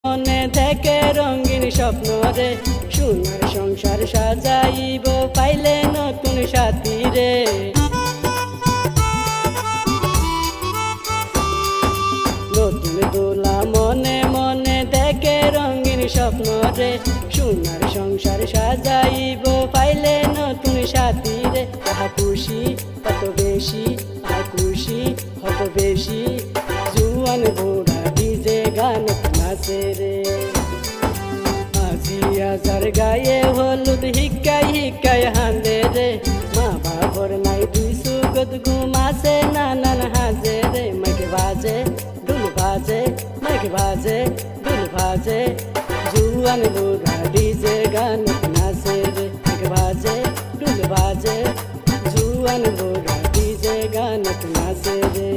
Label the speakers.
Speaker 1: মনে থেকে রঙিন স্বপ্ন রে সোনার সংসার সাজাইব পাইলে নতুন সাথী রে। নতুন দোলা মনে মনে দেখে রঙিন স্বপ্ন রে সোনার সংসার সাজাইব পাইলে নতুন সাথী রে। তাহা খুশি কত বেশি, তাহা খুশি কত বেশি, জুয়ান বুড়া ডিজে গান নাচে রে। আজি আজার গায়ে হলুদ হিকাই হিকাই হাঁদে রে, মা বাবর নাই দুই সুগত ঘুমাছে নানান হাজে রে। মাইক বাজে ঢুল বাজে, মাইক বাজে ঢুল বাজে, জুয়ান বুড়া ডিজে গান নাচে রে। মাইক বাজে ঢুল বাজে, জুয়ান বুড়া ডিজে গান নাচে রে।